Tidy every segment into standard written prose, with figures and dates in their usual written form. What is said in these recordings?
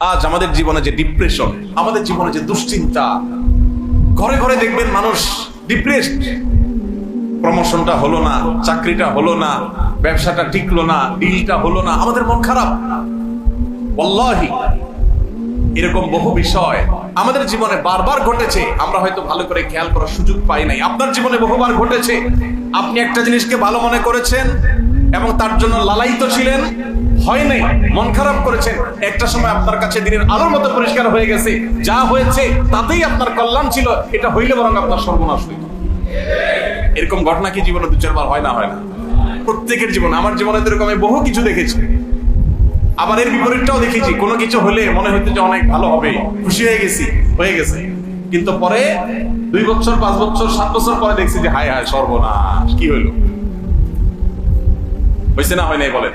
আজ আমাদের জীবনে যে ডিপ্রেশন, আমাদের জীবনে যে দুশ্চিন্তা, ঘরে ঘরে দেখবেন মানুষ ডিপ্রেসড। প্রমোশনটা হলো না, চাকরিটা হলো না, ব্যবসাটা টিকলো না, ডিলটা হলো না, আমাদের মন খারাপ। ওয়াল্লাহি এরকম বহু বিষয় আমাদের জীবনে বারবার ঘটেছে, আমরা হয়তো ভালো করে খেয়াল করার সুযোগ পাই নাই। আপনার জীবনে বহুবার ঘটেছে, আপনি একটা জিনিসকে ভালো মনে করেছেন এবং তার জন্য লালায়িত ছিলেন, হয় নাই, মন খারাপ করেছেন। একটা সময় আপনার কাছে দিনের আলোর মতো পরিষ্কার হয়ে গেছে, যা হয়েছে তাতেই আপনার কল্যাণ ছিল, এটা হইলে বরং আপনার সর্বনাশ হইত। এরকম ঘটনা কি জীবনে দু চারবার হয় না? হয় না? প্রত্যেকের জীবনে, আমার জীবনে এরকম আমি বহু কিছু দেখেছি। আবার এর বিপরীতটাও দেখেছি, কোনো কিছু হলে মনে হইতো যে অনেক ভালো হবে, খুশি হয়ে গেছি, হয়ে গেছে, কিন্তু পরে 2 বছর 5 বছর 7 বছর পরে দেখছি যে হায় হায় সর্বনাশ, কি হইলো? হয়েছে না হয় নাই বলেন?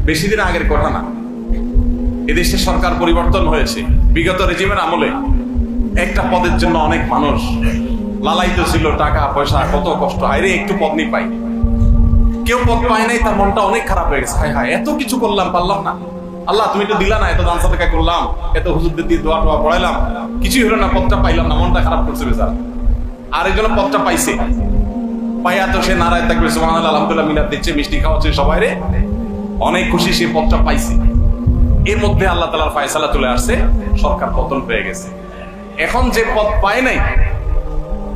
বেশি দিন আগের কথা না, এদেশে সরকার পরিবর্তন হয়েছে। বিগত রেজিমের আমলে একটা পদের জন্য অনেক মানুষ লালায়িত ছিল, টাকা পয়সা কত কষ্ট, হায়রে একটু পদ নি পাই। কেউ পদ পায় নাই, তার মনটা অনেক খারাপ হয়ে গেছে, হায় হায় এত কিছু করলাম, পারলাম না, আল্লাহ তুমি তো দিলা না, এত দান সাদাকা করলাম, এত হুজুরদের দিয়ে দোয়া টোয়া পড়াইলাম, কিছুই হলো না, পদটা পাইলাম না, মনটা খারাপ করছে বেচারা। আর একজন পদটা পাইছে, পাইয়া তো সে নারায় থাকবে, সুবহানাল্লাহ আলহামদুলিল্লাহ মিলাদ দিচ্ছে, মিষ্টি খাওয়াচ্ছে সবাই রে, অনেক খুশি, সে পদটা পাইছে। এর মধ্যে আল্লাহ তাআলার ফয়সালা চলে আসছে, সরকার পতন হয়ে গেছে। এখন যে পদ পায় নাই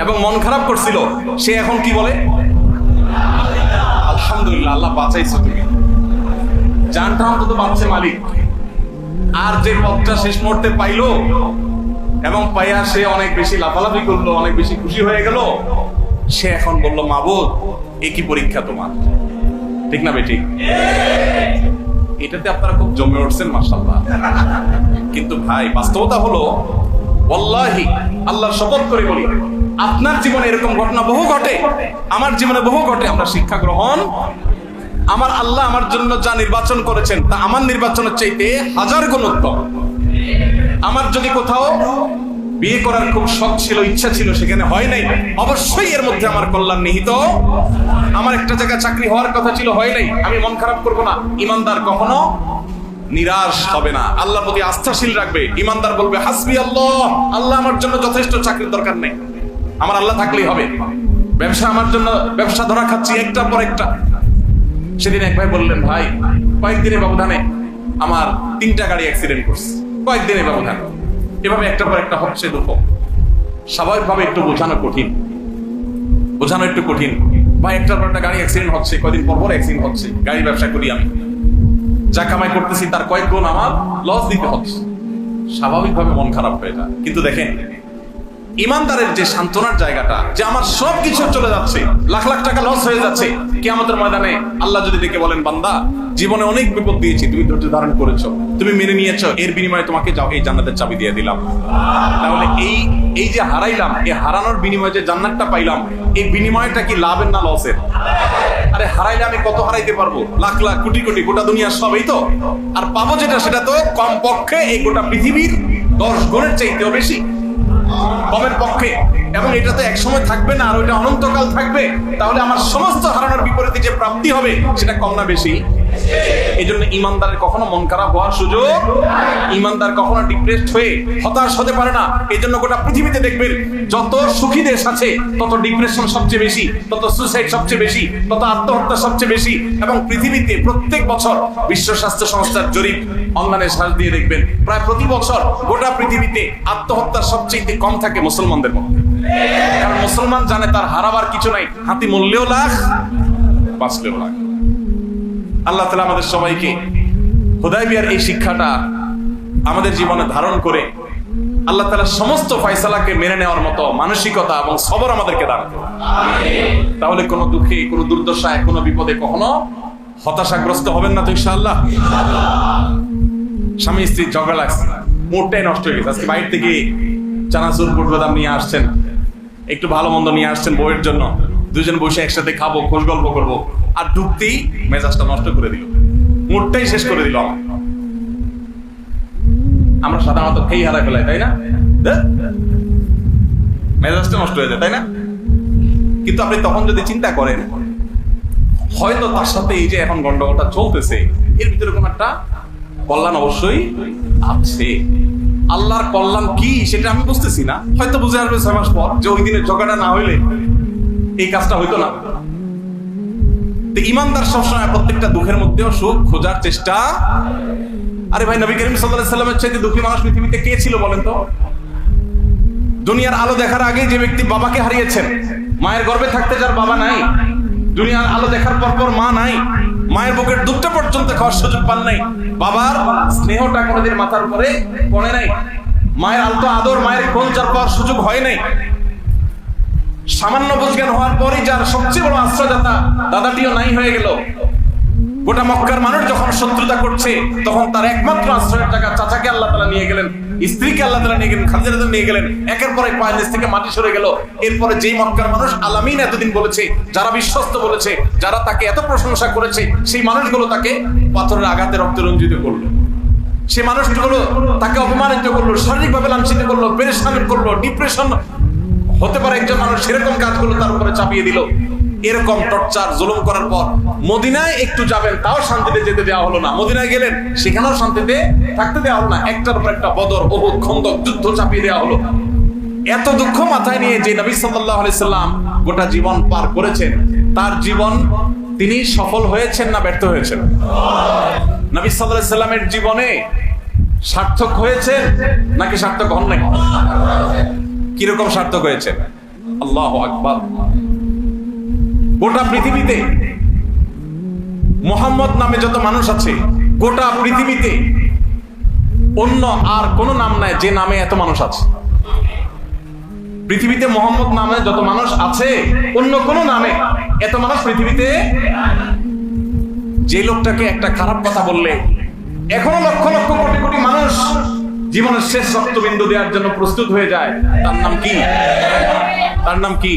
এবং মন খারাপ করছিল, সে এখন কি বলে? আলহামদুলিল্লাহ, আল্লাহ বাঁচাইছো তুমি, জানটা অন্তত বাঁচছে মালিক। আর যে পদটা শেষ মুহূর্তে পাইলো এবং পাইয়া সে অনেক বেশি লাফালাফি করলো, অনেক বেশি খুশি হয়ে গেল, সে এখন বলল মাবুদ এ কি পরীক্ষা তোমার, ঠিক না বেঠিক? এটাতে আপনারা খুব জমে উঠছেন মাশাআল্লাহ। কিন্তু ভাই বাস্তবতা হলো, ওয়াল্লাহি আল্লাহর শপথ করে বলি, আপনার জীবনে এরকম ঘটনা বহু ঘটে, আমার জীবনে বহু ঘটে। আমরা শিক্ষা গ্রহণ, আমার আল্লাহ আমার জন্য যা নির্বাচন করেছেন তা আমার নির্বাচনের চাইতে 1000 গুণ উত্তম। আমার যদি কোথাও বিয়ে করার খুব শখ ছিল, ইচ্ছা ছিল, সেখানে হয় নাই, অবশ্যই এর মধ্যে আমার কল্যাণ নিহিত। আমার একটা জায়গায় চাকরি হওয়ার কথা ছিল, হয় নাই, আমি মন খারাপ করবো না। ইমানদার কখনো নিরাশ হবে না, আল্লাহর প্রতি আস্থাশীল রাখবে। ইমানদার বলবে হাসবি আল্লাহ, আল্লাহ আমার জন্য যথেষ্ট, চাকরির দরকার নেই, আমার আল্লাহ থাকলেই হবে। ব্যবসা আমার জন্য, ব্যবসা ধরা খাচ্ছি একটার পর একটা। সেদিন এক ভাই বললেন, ভাই কয়েকদিনের ব্যবধানে আমার 3টা গাড়ি অ্যাক্সিডেন্ট করছে, কয়েকদিনের ব্যবধান, এভাবে একটা পর একটা হচ্ছে দুঃখ। স্বাভাবিকভাবে একটু বোঝানো একটু কঠিন। ভাই একটার পর একটা গাড়ি অ্যাক্সিডেন্ট হচ্ছে, কয়দিন পর পর অ্যাক্সিডেন্ট হচ্ছে। গাড়ি ব্যবসা করি আমি, যা কামাই করতেছি তার কয়েক গুণ আমার লস দিতে হচ্ছে, স্বাভাবিকভাবে মন খারাপ হয়ে যায়। কিন্তু দেখেন ইমানদারের যে সান্ত্বনার জায়গাটা, যে আমার সবকিছু চলে যাচ্ছে, লাখ লাখ টাকা লস হয়ে যাচ্ছে, কিয়ামতের ময়দানে আল্লাহ যদি ডেকে বলেন, বান্দা জীবনে অনেক বিপদ দিয়েছি, তুমি ধৈর্য ধারণ করেছো, তুমি মেনে নিয়েছো, এর বিনিময়ে তোমাকে যাও এই জান্নাতের চাবি দিয়ে দিলাম। তাহলে এই যে হারাইলাম, এই হারানোর বিনিময়ে যে জান্নাতটা পাইলাম, এই বিনিময়টা কি লাভের না লসের? আরে হারাইলে আমি কত হারাইতে পারবো, লাখ লাখ কোটি কোটি, গোটা দুনিয়ার সব, এই তো। আর পাবো যেটা, সেটা তো কম পক্ষে এই গোটা পৃথিবীর 10 গুণের চাইতেও বেশি, কমের পক্ষে। এবং এটা তো একসময় থাকবে না, আর ওইটা অনন্তকাল থাকবে। তাহলে আমার সমস্ত হারানোর বিপরীতে যে প্রাপ্তি হবে, সেটা কম না বেশি? এই জন্য ইমানদারের কখনো মন খারাপ হওয়ার সুযোগ, ইমানদার কখনো ডিপ্রেসড হয়ে হতাশ হতে পারে না। এই জন্য গোটা পৃথিবীতে দেখবেন যত সুখী দেশ আছে, তত ডিপ্রেশন সবচেয়ে বেশি, তত সুইসাইড সবচেয়ে বেশি, তত আত্মহত্যা সবচেয়ে বেশি। এবং পৃথিবীতে প্রত্যেক বছর বিশ্ব স্বাস্থ্য সংস্থার জরিপ অনলাইনে সার্চ দিয়ে দেখবেন, প্রায় প্রতি বছর গোটা পৃথিবীতে আত্মহত্যা সবচেয়ে কম থাকে মুসলমানদের মধ্যে। কারণ মুসলমান জানে তার হারাবার কিছু নাই, হাতি মরলেও লাখ, বাঁচলেও লাখ। আল্লাহ তাআলা আমাদের সবাইকে হুদায়বিয়ার এই শিক্ষাটা আমাদের জীবনে ধারণ করে আল্লাহ তাআলা সমস্ত ফয়সালাকে মেনে নেওয়ার মতো মানসিকতা এবং সবর আমাদেরকে দান করুন। তাহলে কোনো দুঃখে, কোনো দুর্দশায়, কোনো বিপদে কখনো হতাশাগ্রস্ত হবেন না তো ইনশাআল্লাহ। স্বামী স্ত্রীর ঝগড়া লাগছে, মুডটাই নষ্ট হয়ে গেছে। আজকে বাইরে থেকে চানাচুর বুট বাদাম নিয়ে আসছেন, একটু ভালো মন্দ নিয়ে আসছেন বউয়ের জন্য, দুজন বসে একসাথে খাবো, খোঁজ গল্প করবো, আর ঢুকতেই মেজাজটা নষ্ট করে দিল, মুডটাই শেষ করে দিল। আমরা সাধারণত খেয়ে হারাই ফেলাই, তাই না? মেজাজটা নষ্ট হয়ে যায়, তাই না? কিন্তু আপনি তখন যদি চিন্তা করেন, হয়তো তার সাথে এই যে এখন গন্ডগোলটা চলতেছে, এর ভিতরে কোন একটা কল্যাণ অবশ্যই আছে। আল্লাহর কল্যাণ কি সেটা আমি বুঝতেছি না, হয়তো বুঝে আসবে 6 মাস পর, যে ওই দিনের ঝগড়া না হইলে এই কাজটা হইতো না। তো ইমানদার সবসময় প্রত্যেকটা দুঃখের মধ্যেও সুখ খোঁজার চেষ্টা। আরে ভাই, নবী করিম সাল্লাল্লাহু আলাইহি ওয়াসাল্লামের চাইতে দুঃখী মানুষ পৃথিবীতে কে ছিল বলেন তো? দুনিয়ার আলো দেখার আগে যে ব্যক্তি বাবাকে হারিয়েছেন, মায়ের গর্ভে থাকতে যার বাবা নাই, দুনিয়ার আলো দেখার পর মা নাই, মায়ের বুকের দুধটা পর্যন্ত খাওয়ার সুযোগ পান নাই, বাবার স্নেহটা কোনোদিন মাথার উপরে পড়ে নাই, মায়ের আলতো আদর, মায়ের কোল যার পাওয়ার সুযোগ হয় নাই, সামান্য বুঝজ্ঞান হওয়ার পরই যার সবচেয়ে বড় আশ্রয়দাতা দাদাটিও নাই হয়ে গেল। গোটা মক্কার মানুষ যখন শত্রুতা করছে, তখন তার একমাত্র আশ্রয়ের জায়গা চাচাকে আল্লাহ তাআলা নিয়ে গেলেন, স্ত্রীকে আল্লাহ তাআলা নিয়ে গেলেন, খাদিজা রাদিয়াল্লাহু নিয়ে গেলেন, একের পর এক পায়ের নিচ থেকে মাটি সরে গেল। এরপরে যেই মক্কার মানুষ আলামিন এতদিন বলেছে, যারা বিশ্বস্ত বলেছে, যারা তাকে এত প্রশংসা করেছে, সেই মানুষগুলো তাকে পাথরের আঘাতে রক্তে রঞ্জিত করলো, সেই মানুষগুলো তাকে অপমানিত করলো, শারীরিকভাবে লাঞ্ছিত করলো, পেরেশান করলো, ডিপ্রেশন হতে পারে একজন মানুষ, সেরকম কাজগুলো তার উপরে চাপিয়ে দিল। এরকম টর্চার জুলুম করার পর মদিনায় একটু যাবেন, তাও শান্তিতে যেতে দেওয়া হলো না। মদিনায় গেলেন, সেখানেও শান্তিতে থাকতে দেওয়া হলো না। একটার পর একটা বদর, উহুদ, খন্দক যুদ্ধ চাপিয়ে দেওয়া হলো। এত দুঃখ মাথায় নিয়ে যে নবী সাল্লাল্লাহু আলাইহি সাল্লাম গোটা জীবন পার করেছেন, তার জীবন তিনি সফল হয়েছেন না ব্যর্থ হয়েছেন? নবী সাল্লাল্লাহু আলাইহি সাল্লামের জীবনে সার্থক হয়েছেন নাকি সার্থক হন নাই? কিরকম সার্থক হয়েছে? আল্লাহু আকবার। গোটা পৃথিবীতে মুহাম্মদ নামে যত মানুষ আছে, গোটা পৃথিবীতে অন্য আর কোন নাম নাই যে নামে এত মানুষ আছে। পৃথিবীতে মুহাম্মদ নামে যত মানুষ আছে, অন্য কোন নামে এত মানুষ পৃথিবীতে। যে লোকটাকে একটা খারাপ কথা বললে এখনো লক্ষ লক্ষ কোটি কোটি মানুষ জীবনের শেষ রক্তবিন্দু দেওয়ার জন্য প্রস্তুত হয়ে যায়, তার নাম কি? তার নাম কি?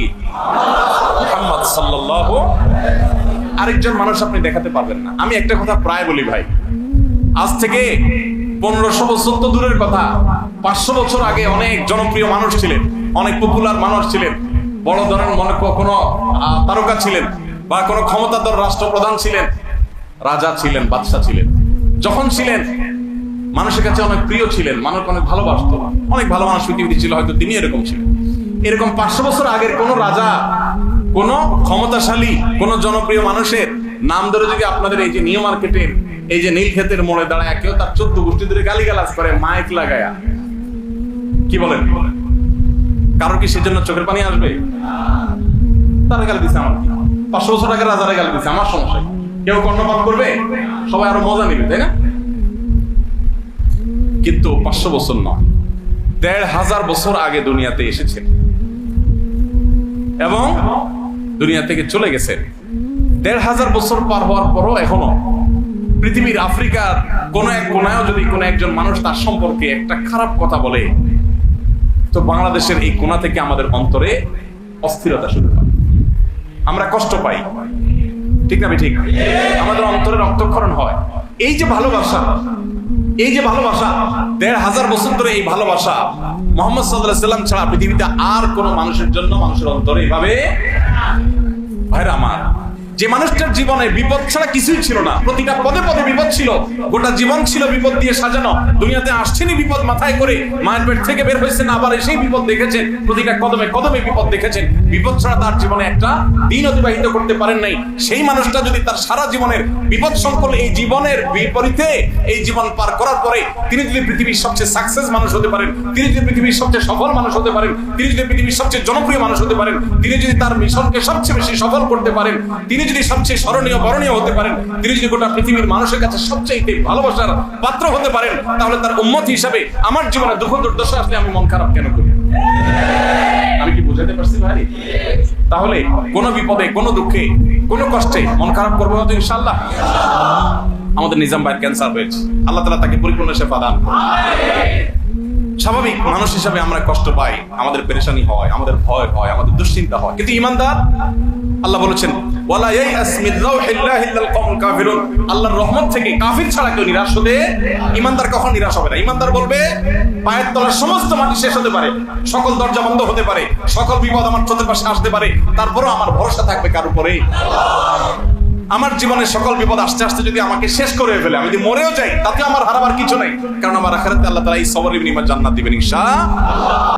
মুহাম্মদ সাল্লাল্লাহু। আরেকজন মানুষ আপনি দেখাতে পারবেন না। আমি একটা কথা প্রায় বলি ভাই, আজ থেকে 1500 বছর তো দূরের কথা, 500 বছর আগে অনেক জনপ্রিয় মানুষ ছিলেন, অনেক পপুলার মানুষ ছিলেন, বড় ধরনের মনে কোনো তারকা ছিলেন, বা কোনো ক্ষমতাধর রাষ্ট্রপ্রধান ছিলেন, রাজা ছিলেন, বাদশা ছিলেন। যখন ছিলেন মানুষের কাছে অনেক প্রিয় ছিলেন, মানুষ অনেক ভালোবাসত, অনেক ভালো মানুষ পৃথিবীতে ছিল, হয়তো তিনি এরকম ছিলেন। এরকম 500 বছর আগের কোন রাজা, কোন ক্ষমতাশালী, কোন জনপ্রিয় মানুষের নাম ধরে যদি আপনাদের এই যে নিউ মার্কেটের এই যে নীলক্ষেতের মোড়ে দাঁড়ায় কেউ তার 14 গোষ্ঠী ধরে গালিগালাজ করে মাইক লাগায়া, কি বলেন? কারো কি সেজন্য চোখের পানি আসবে? তারা গালি দিচ্ছে, আমার 500 বছর আগের রাজারা গালি দিচ্ছে, আমার সমস্যা। কেউ কর্ণপাত করবে, সবাই আরো মজা নেবে, তাই না? কিন্তু 500 বছর নয়, 1500 বছর আগে দুনিয়াতে এসেছেন এবং দুনিয়া থেকে চলে গেছেন। 1500 বছর পার হওয়ার পরও এখনো পৃথিবীর আফ্রিকার কোন এক কোনায়ও যদি কোন একজন মানুষ তার সম্পর্কে একটা খারাপ কথা বলে, তো বাংলাদেশের এই কোনা থেকে আমাদের অন্তরে অস্থিরতা শুরু হয়, আমরা কষ্ট পাই, ঠিক না? ঠিক, আমাদের অন্তরে রক্তক্ষরণ হয়। এই যে ভালোবাসা, এই যে ভালোবাসা 1500 বছর ধরে, এই ভালোবাসা মুহাম্মদ সাল্লাল্লাহু আলাইহি ওয়াসাল্লাম ছাড়া পৃথিবীতে আর কোন মানুষের জন্য মানুষের অন্তরে এইভাবে। ভাইরা আমার, যে মানুষটার জীবনে বিপদ ছাড়া কিছুই ছিল না, প্রতিটা পদে পদে বিপদ ছিল, গোটা জীবন ছিল বিপদ দিয়ে সাজানো, দুনিয়াতে আসছেনই বিপদ মাথায় করে, মায়ের পেট থেকে বের হয়েছেন, আবার এসেই বিপদ দেখেছেন, প্রতিটা কদমে কদমে বিপদ দেখেছেন। বিপদ ছাড়া তার জীবনে একটা দিন অতিবাহিত করতে পারেন নাই। সেই মানুষটা যদি তার সারা জীবনের বিপদ সংকুল এই জীবনের বিপরীতে এই জীবন পার করার পরে তিনি যদি পৃথিবীর সবচেয়ে সাকসেস মানুষ হতে পারেন, তিনি যদি পৃথিবীর সবচেয়ে সফল মানুষ হতে পারেন, তিনি যদি পৃথিবীর সবচেয়ে জনপ্রিয় মানুষ হতে পারেন, তিনি যদি তার মিশনকে সবচেয়ে বেশি সফল করতে পারেন, তিনি যদি সবচেয়ে স্মরণীয় বরণীয় হতে পারেন, তিনি যদি গোটা পৃথিবীর মানুষের কাছে সবচেয়ে ভালোবাসার পাত্র হতে পারেন, তাহলে তার উম্মত হিসাবে আমার জীবনে দুঃখ দুর্দশা আসলে আমি মন খারাপ কেন করি? আমি কি বুঝাতে পারছি ভাই? তাহলে কোন বিপদে, কোন দুঃখে, কোন কষ্টে মন খারাপ করবো না তো ইনশাআল্লাহ। আমাদের নিজাম ভাইয়ের ক্যান্সার হয়েছে, আল্লাহ তাআলা তাকে পরিপূর্ণ শেফা দান করুন। স্বাভাবিক মানুষ হিসাবে আমরা কষ্ট পাই, আমাদের পেরেশানি হয়, আমাদের ভয় হয়, আমাদের দুশ্চিন্তা হয়, কিন্তু ঈমানদার, আল্লাহ বলেছেন ওয়ালা ইয়াস মিন রাউহিল্লাহি ইল্লাল কওমুল কাফিরুন, আল্লাহর রহমত থেকে কাফির ছাড়া কেউ নিরাশ হতে, ঈমানদার কখন নিরাশ হবে না? ঈমানদার বলবে পায়ের তলার সমস্ত মাটি শেষ হতে পারে, সকল দরজা বন্ধ হতে পারে, সকল বিপদ আমার চোখের পাশে আসতে পারে, তারপরও আমার ভরসা থাকবে কার উপরে? আমার জীবনে সকল বিপদ আসতে আসতে যদি আমাকে শেষ করে ফেলে, আমি যদি মরেও যাই, তাতে আমার হারাবার কিছু নাই, কারণ আমার আখিরাতে আল্লাহ তাআলা এই সবরের বিনিময়ে জান্নাত দিবেন ইনশাআল্লাহ।